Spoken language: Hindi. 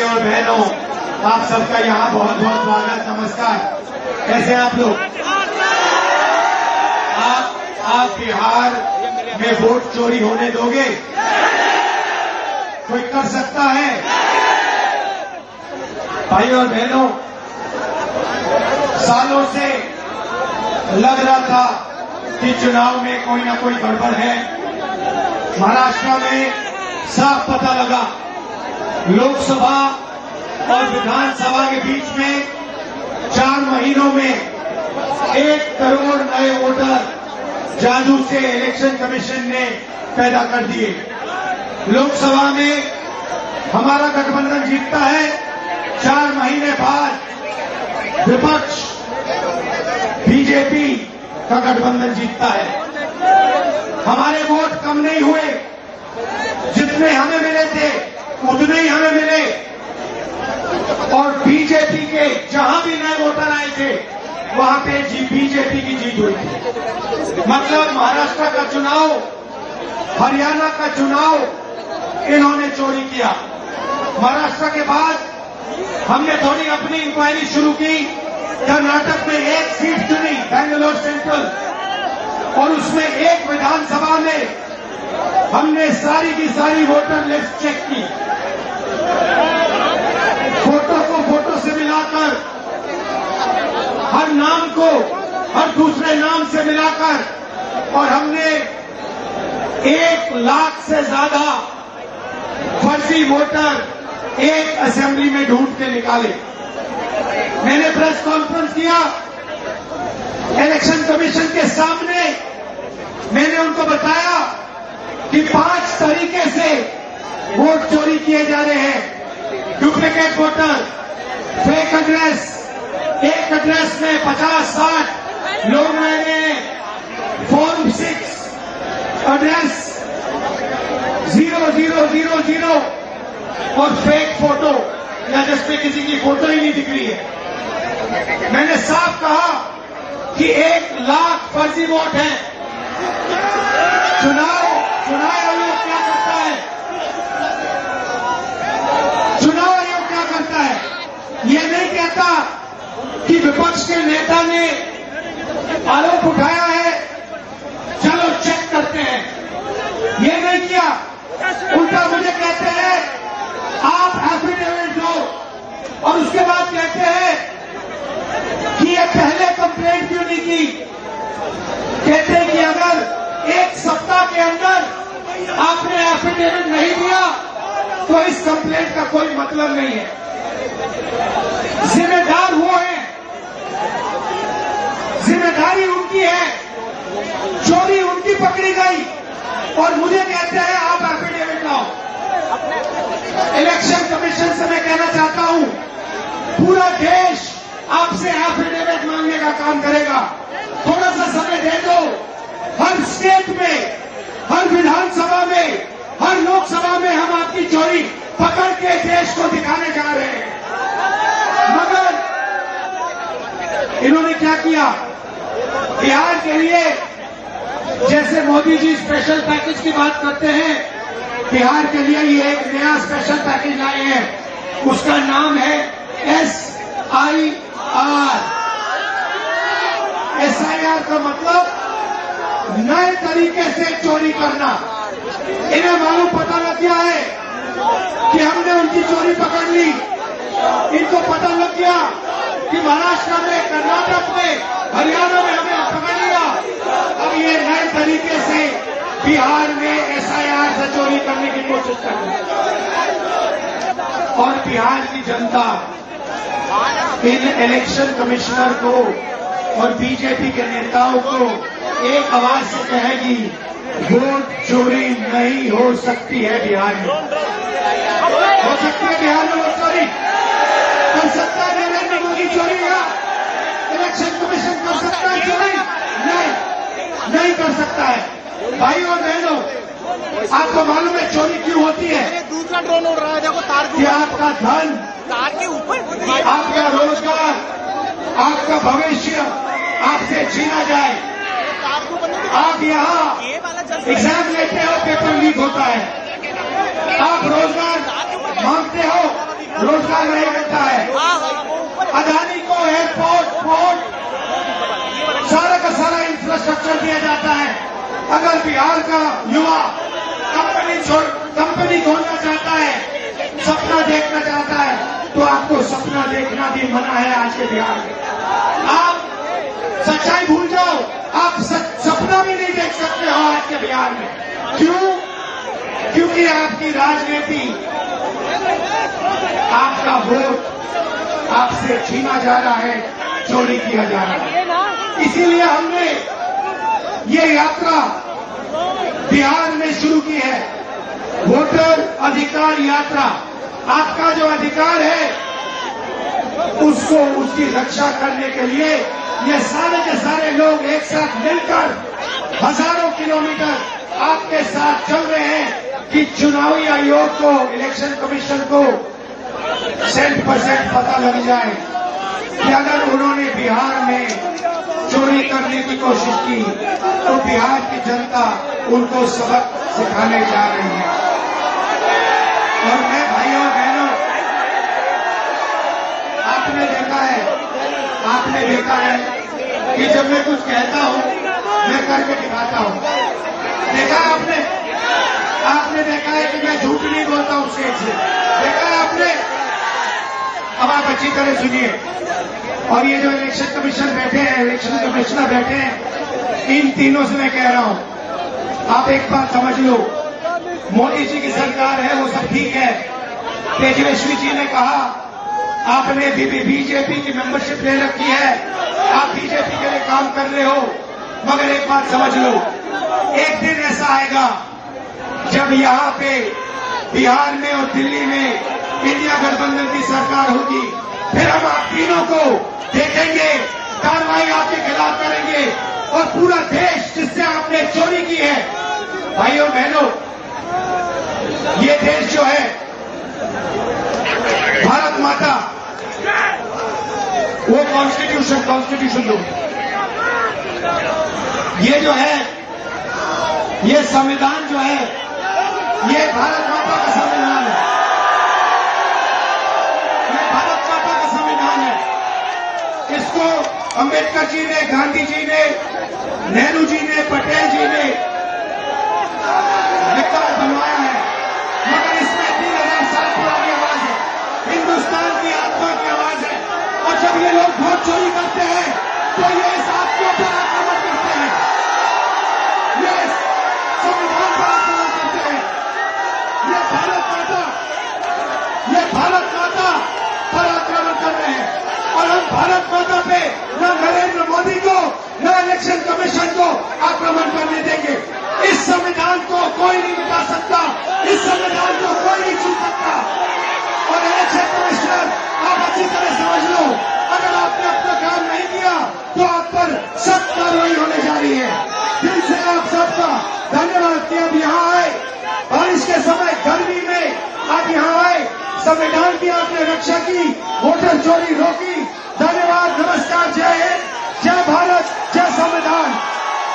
भाई और बहनों, आप सबका यहाँ बहुत बहुत स्वागत, नमस्कार। कैसे आप लोग? आप बिहार में वोट चोरी होने दोगे? कोई कर सकता है? भाई और बहनों, सालों से लग रहा था कि चुनाव में कोई ना कोई गड़बड़ है। महाराष्ट्र में साफ पता लगा, लोकसभा और विधानसभा के बीच में 4 महीनों में 1 करोड़ नए वोटर जादू से इलेक्शन कमीशन ने पैदा कर दिए। लोकसभा में हमारा गठबंधन जीतता है, 4 महीने बाद विपक्ष बीजेपी का गठबंधन जीतता है। हमारे वोट कम नहीं हुए, जितने हमें मिले थे उतने ही हमें मिले, और बीजेपी के जहां भी नए वोटर आए थे वहां पे बीजेपी की जीत हुई थी। मतलब महाराष्ट्र का चुनाव, हरियाणा का चुनाव इन्होंने चोरी किया। महाराष्ट्र के बाद हमने थोड़ी अपनी इंक्वायरी शुरू की। कर्नाटक में 1 सीट चुनी, बेंगलोर सेंट्रल, और उसमें 1 विधानसभा में हमने सारी की सारी वोटर लिस्ट चेक की, फोटो को फोटो से मिलाकर, हर नाम को हर दूसरे नाम से मिलाकर, और हमने 1 लाख से ज्यादा फर्जी वोटर एक असेंबली में ढूंढ के निकाले। मैंने प्रेस कॉन्फ्रेंस किया इलेक्शन कमीशन के सामने। मैंने उनको बताया कि 5 तरीके से वोट चोरी किए जा रहे हैं। डुप्लीकेट वोटर, फेक एड्रेस, एक एड्रेस में 50-60 लोग रह गए, फॉर्म 6 एड्रेस 0000 और फेक फोटो, या जिसमें किसी की फोटो ही नहीं दिख रही है। मैंने साफ कहा कि 1 लाख फर्जी वोट है। चुनाव आयोग क्या करता है? चुनाव आयोग क्या करता है? ये नहीं कहता कि विपक्ष के नेता ने आरोप उठाया है, चलो चेक करते हैं। ये नहीं किया, उल्टा मुझे कहते हैं आप एफिडेविट दो, और उसके बाद कहते हैं कि ये पहले कंप्लेंट क्यों नहीं की। कहते हैं कि अगर 1 सप्ताह के अंदर आपने एफिडेविट नहीं दिया तो इस कंप्लेंट का कोई मतलब नहीं है। जिम्मेदार वो है, जिम्मेदारी उनकी है, चोरी उनकी पकड़ी गई, और मुझे कहते हैं आप एफिडेविट लाओ। इलेक्शन कमीशन से मैं कहना चाहता हूं, पूरा देश आपसे एफिडेविट मांगने का काम करेगा। थोड़ा सा समय दे दो। हर स्टेट में, हर विधानसभा में, हर लोकसभा में हम आपकी चोरी पकड़ के देश को दिखाने जा रहे हैं। मगर इन्होंने क्या किया? बिहार के लिए जैसे मोदी जी स्पेशल पैकेज की बात करते हैं, बिहार के लिए ये एक नया स्पेशल पैकेज लाए हैं। उसका नाम है SIR। SIR का मतलब नए तरीके से चोरी करना। इन्हें मालूम पता लग गया है कि हमने उनकी चोरी पकड़ ली। इनको पता लग गया कि महाराष्ट्र में, कर्नाटक में, हरियाणा में हमें पकड़ लिया। अब ये नए तरीके से बिहार में SIR से चोरी करने की कोशिश कर रही है। और बिहार की जनता इन इलेक्शन कमिश्नर को और बीजेपी के नेताओं को एक आवाज से कहेगी, वोट चोरी नहीं हो सकती है बिहार में। हो सकती है बिहार में वोट चोरी? कर सकता है नरेंद्र मोदी चोरी? या इलेक्शन कमीशन कर सकता है चोरी? नहीं कर सकता है। भाई और बहनों, आपको मालूम है चोरी क्यों होती है? दूसरा ड्रोन उड़ रहा है, देखो तार कि आपका धन, तार के ऊपर, आपका रोजगार, आपका भविष्य आपसे छीना जाए। आप यहाँ एग्जाम लेते हो, पेपर लीक होता है। आप रोजगार मांगते हो, अदानी को एयरपोर्ट, पोर्ट, सारा का सारा इंफ्रास्ट्रक्चर दिया जाता है। अगर बिहार का युवा कंपनी खोलना चाहता है, सपना देखना चाहता है, तो आपको सपना देखना भी मना है आज के बिहार में। आप सच्चाई भूल जाओ, आप सपना भी नहीं देख सकते हो आज के बिहार में। क्यों? क्योंकि आपकी राजनीति, आपका वोट आपसे छीना जा रहा है, चोरी किया जा रहा है। इसीलिए हमने ये यात्रा बिहार में शुरू की है, वोटर अधिकार यात्रा। आपका जो अधिकार है उसको, उसकी रक्षा करने के लिए ये सारे के सारे लोग एक साथ मिलकर हजारों किलोमीटर आपके साथ चल रहे हैं कि चुनावी आयोग को, इलेक्शन कमीशन को 100% पता लग जाए कि अगर उन्होंने बिहार में चोरी करने की कोशिश की तो बिहार की जनता उनको सबक सिखाने जा रही है। और मैं भाइयों बहनों, आपने देखा है कि जब मैं कुछ कहता हूं मैं करके दिखाता हूं। देखा है आपने देखा है कि मैं झूठ नहीं बोलता हूं स्टेज से। देखा है आपने? अब आप अच्छी तरह सुनिए। और ये जो इलेक्शन कमीशन बैठे हैं, इलेक्शन कमिश्नर बैठे हैं, इन तीनों से मैं कह रहा हूं, आप एक बात समझ लो, मोदी जी की सरकार है, वो सब ठीक है। तेजस्वी जी ने कहा आपने बीजेपी की मेंबरशिप ले रखी है, आप बीजेपी के लिए काम कर रहे हो, मगर एक बात समझ लो, एक दिन ऐसा आएगा जब यहाँ पे बिहार में और दिल्ली में इंडिया गठबंधन की सरकार होगी, फिर हम आप तीनों को देखेंगे, कार्रवाई आपके खिलाफ करेंगे और पूरा देश जिससे आपने चोरी की है, भाइयों बहनों, ये देश जो है भारत माता, वो कॉन्स्टिट्यूशन दो, ये जो है, ये संविधान जो है, ये भारत माता का संविधान है, ये भारत माता का संविधान है। इसको अंबेडकर जी ने, गांधी जी ने, नेहरू जी ने, पटेल जी ने लिखकर बनवाया है, मगर इसमें 3000 साल पुरानी आवाज है, हिंदुस्तान की आत्मा की आवाज है। और जब ये लोग वोट चोरी करते हैं तो ये इस आत्मा पर आक्रमण करते हैं, ये संविधान पर आक्रमण करते हैं। ये भारत माता पर आक्रमण कर रहे हैं और हम भारत माता पे न नरेंद्र मोदी को, न इलेक्शन कमीशन को आक्रमण करने देंगे। इस संविधान को कोई नहीं मिटा सकता, इस संविधान को कोई नहीं छू सकता। और इलेक्शन कमिश्नर, आप अच्छी तरह समझ लो, अगर आपने अपना काम नहीं किया तो आप पर सख्त कार्रवाई होने जा रही है। दिल से आप सबका धन्यवाद कि आप यहाँ आए, बारिश के समय, गर्मी में आप यहाँ आए, संविधान की आपने रक्षा की, वोटर चोरी रोकी,